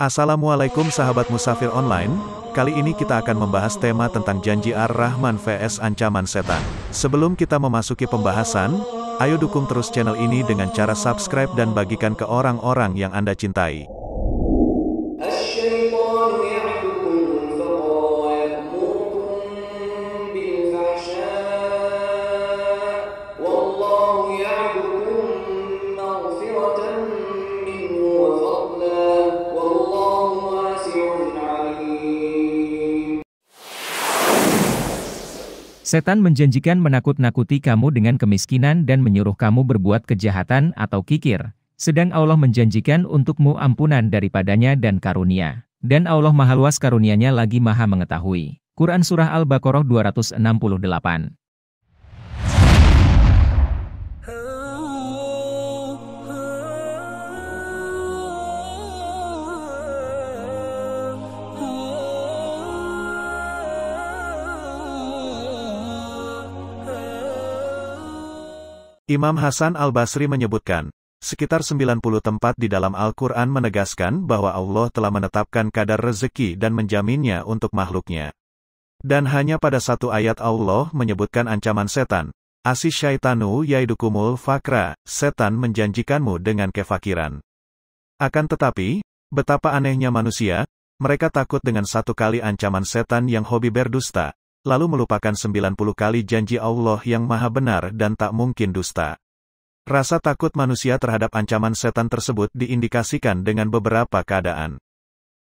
Assalamualaikum sahabat Musafir Online, kali ini kita akan membahas tema tentang janji Ar-Rahman vs ancaman setan. Sebelum kita memasuki pembahasan, ayo dukung terus channel ini dengan cara subscribe dan bagikan ke orang-orang yang Anda cintai. Setan menjanjikan menakut-nakuti kamu dengan kemiskinan dan menyuruh kamu berbuat kejahatan atau kikir. Sedang Allah menjanjikan untukmu ampunan daripadanya dan karunia. Dan Allah Maha Luas karunia-Nya lagi Maha Mengetahui. Quran Surah Al-Baqarah 268. Imam Hasan Al-Basri menyebutkan, sekitar 90 tempat di dalam Al-Quran menegaskan bahwa Allah telah menetapkan kadar rezeki dan menjaminnya untuk makhluknya. Dan hanya pada satu ayat Allah menyebutkan ancaman setan, Asy-syaitanu yaidukumul fakra, setan menjanjikanmu dengan kefakiran. Akan tetapi, betapa anehnya manusia, mereka takut dengan satu kali ancaman setan yang hobi berdusta, lalu melupakan 90 kali janji Allah yang maha benar dan tak mungkin dusta. Rasa takut manusia terhadap ancaman setan tersebut diindikasikan dengan beberapa keadaan.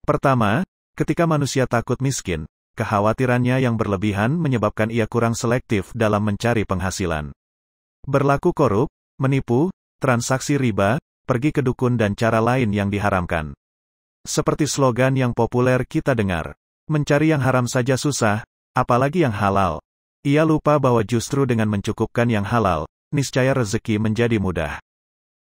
Pertama, ketika manusia takut miskin, kekhawatirannya yang berlebihan menyebabkan ia kurang selektif dalam mencari penghasilan. Berlaku korup, menipu, transaksi riba, pergi ke dukun dan cara lain yang diharamkan. Seperti slogan yang populer kita dengar, mencari yang haram saja susah, apalagi yang halal. Ia lupa bahwa justru dengan mencukupkan yang halal, niscaya rezeki menjadi mudah.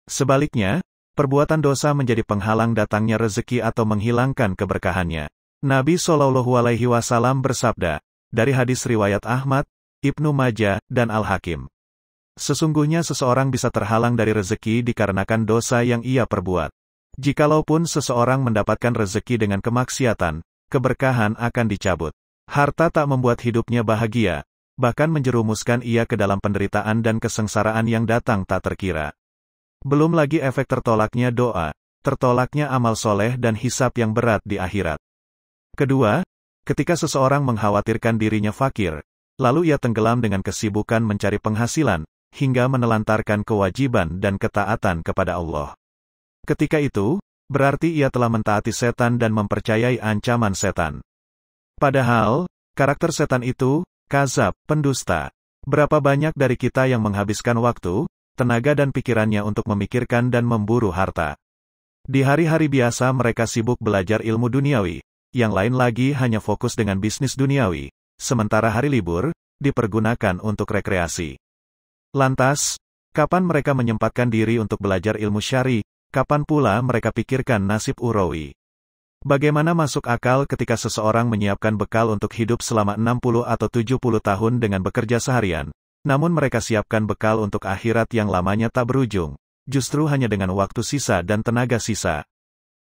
Sebaliknya, perbuatan dosa menjadi penghalang datangnya rezeki atau menghilangkan keberkahannya. Nabi SAW bersabda, dari hadis riwayat Ahmad, Ibnu Majah, dan Al-Hakim. Sesungguhnya seseorang bisa terhalang dari rezeki dikarenakan dosa yang ia perbuat. Jikalaupun seseorang mendapatkan rezeki dengan kemaksiatan, keberkahan akan dicabut. Harta tak membuat hidupnya bahagia, bahkan menjerumuskan ia ke dalam penderitaan dan kesengsaraan yang datang tak terkira. Belum lagi efek tertolaknya doa, tertolaknya amal soleh dan hisab yang berat di akhirat. Kedua, ketika seseorang mengkhawatirkan dirinya fakir, lalu ia tenggelam dengan kesibukan mencari penghasilan, hingga menelantarkan kewajiban dan ketaatan kepada Allah. Ketika itu, berarti ia telah mentaati setan dan mempercayai ancaman setan. Padahal, karakter setan itu, kazab, pendusta. Berapa banyak dari kita yang menghabiskan waktu, tenaga dan pikirannya untuk memikirkan dan memburu harta. Di hari-hari biasa mereka sibuk belajar ilmu duniawi, yang lain lagi hanya fokus dengan bisnis duniawi, sementara hari libur, dipergunakan untuk rekreasi. Lantas, kapan mereka menyempatkan diri untuk belajar ilmu syar'i, kapan pula mereka pikirkan nasib ukhrawi? Bagaimana masuk akal ketika seseorang menyiapkan bekal untuk hidup selama 60 atau 70 tahun dengan bekerja seharian, namun mereka siapkan bekal untuk akhirat yang lamanya tak berujung, justru hanya dengan waktu sisa dan tenaga sisa.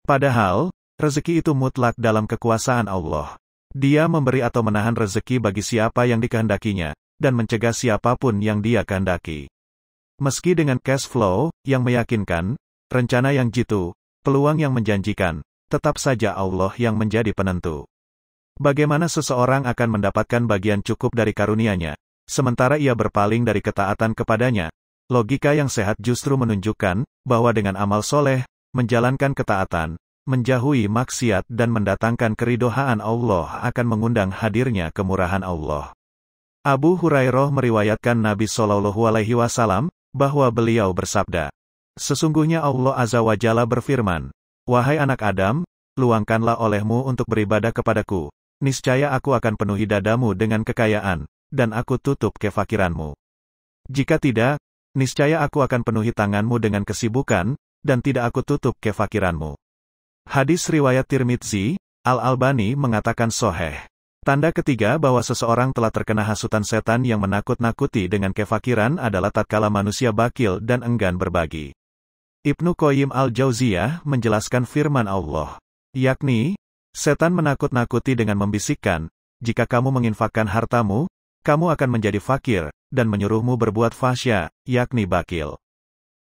Padahal, rezeki itu mutlak dalam kekuasaan Allah. Dia memberi atau menahan rezeki bagi siapa yang dikehendakinya, dan mencegah siapapun yang Dia kehendaki. Meski dengan cash flow yang meyakinkan, rencana yang jitu, peluang yang menjanjikan, tetap saja Allah yang menjadi penentu. Bagaimana seseorang akan mendapatkan bagian cukup dari karunia-Nya, sementara ia berpaling dari ketaatan kepadanya? Logika yang sehat justru menunjukkan, bahwa dengan amal soleh, menjalankan ketaatan, menjauhi maksiat dan mendatangkan keridhaan Allah akan mengundang hadirnya kemurahan Allah. Abu Hurairah meriwayatkan Nabi SAW, bahwa beliau bersabda, sesungguhnya Allah Azza wa Jalla berfirman, wahai anak Adam, luangkanlah olehmu untuk beribadah kepadaku, niscaya aku akan penuhi dadamu dengan kekayaan, dan aku tutup kefakiranmu. Jika tidak, niscaya aku akan penuhi tanganmu dengan kesibukan, dan tidak aku tutup kefakiranmu. Hadis riwayat Tirmidzi, Al-Albani mengatakan sahih. Tanda ketiga bahwa seseorang telah terkena hasutan setan yang menakut-nakuti dengan kefakiran adalah tatkala manusia bakil dan enggan berbagi. Ibnu Qayyim al-Jauziyah menjelaskan firman Allah, Yakni, setan menakut-nakuti dengan membisikkan, jika kamu menginfakkan hartamu, kamu akan menjadi fakir, dan menyuruhmu berbuat fahsya, yakni bakil.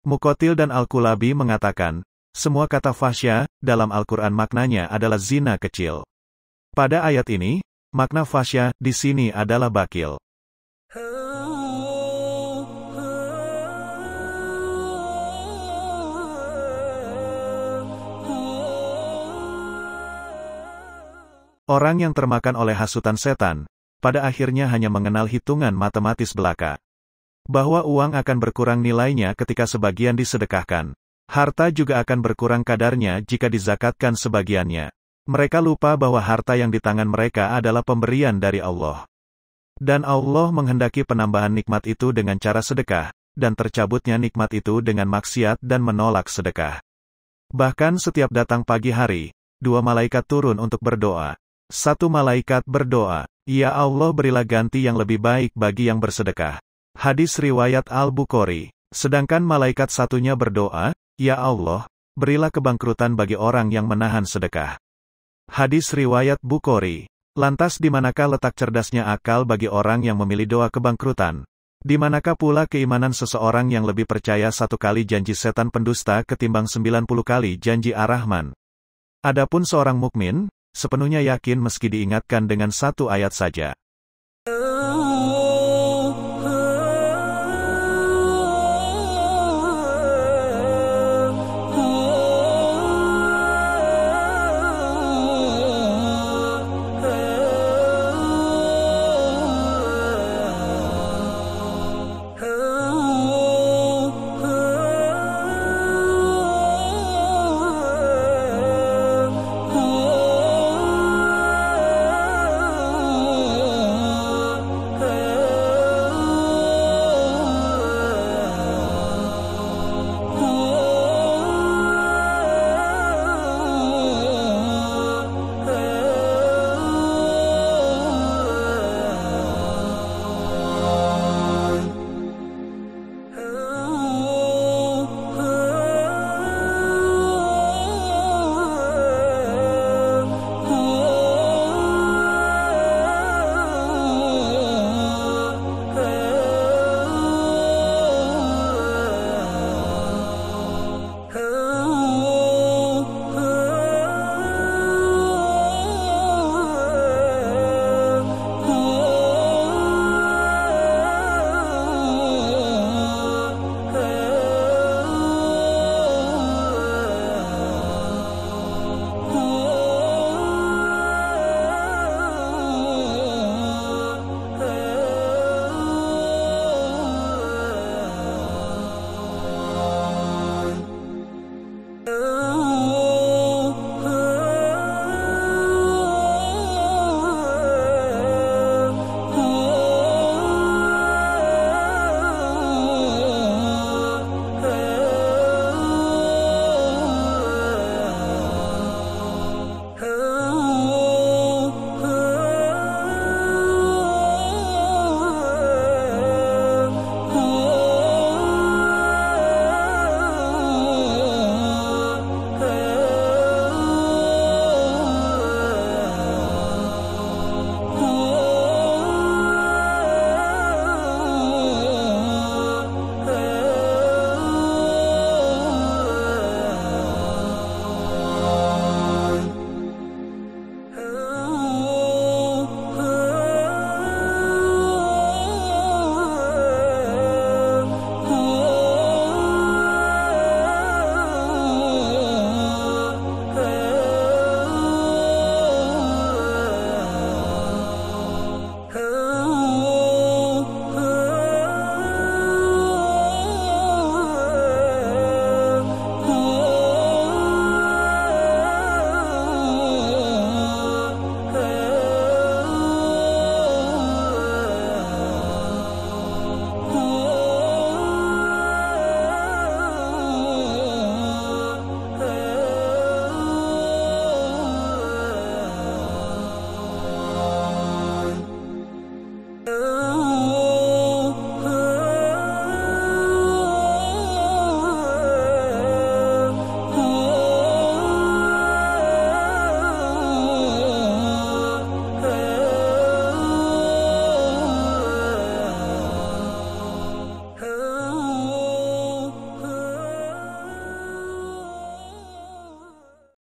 Muqatil dan Al-Kulabi mengatakan, semua kata fahsya, dalam Al-Quran maknanya adalah zina kecil. Pada ayat ini, makna fahsya di sini adalah bakil. Orang yang termakan oleh hasutan setan, pada akhirnya hanya mengenal hitungan matematis belaka. Bahwa uang akan berkurang nilainya ketika sebagian disedekahkan. Harta juga akan berkurang kadarnya jika dizakatkan sebagiannya. Mereka lupa bahwa harta yang di tangan mereka adalah pemberian dari Allah. Dan Allah menghendaki penambahan nikmat itu dengan cara sedekah, dan tercabutnya nikmat itu dengan maksiat dan menolak sedekah. Bahkan setiap datang pagi hari, 2 malaikat turun untuk berdoa. 1 malaikat berdoa, "Ya Allah, berilah ganti yang lebih baik bagi yang bersedekah." Hadis riwayat Al-Bukhari. Sedangkan malaikat satunya berdoa, "Ya Allah, berilah kebangkrutan bagi orang yang menahan sedekah." Hadis riwayat Bukhari. Lantas di manakah letak cerdasnya akal bagi orang yang memilih doa kebangkrutan? Di manakah pula keimanan seseorang yang lebih percaya 1 kali janji setan pendusta ketimbang 90 kali janji Ar-Rahman? Adapun seorang mukmin, sepenuhnya yakin meski diingatkan dengan 1 ayat saja.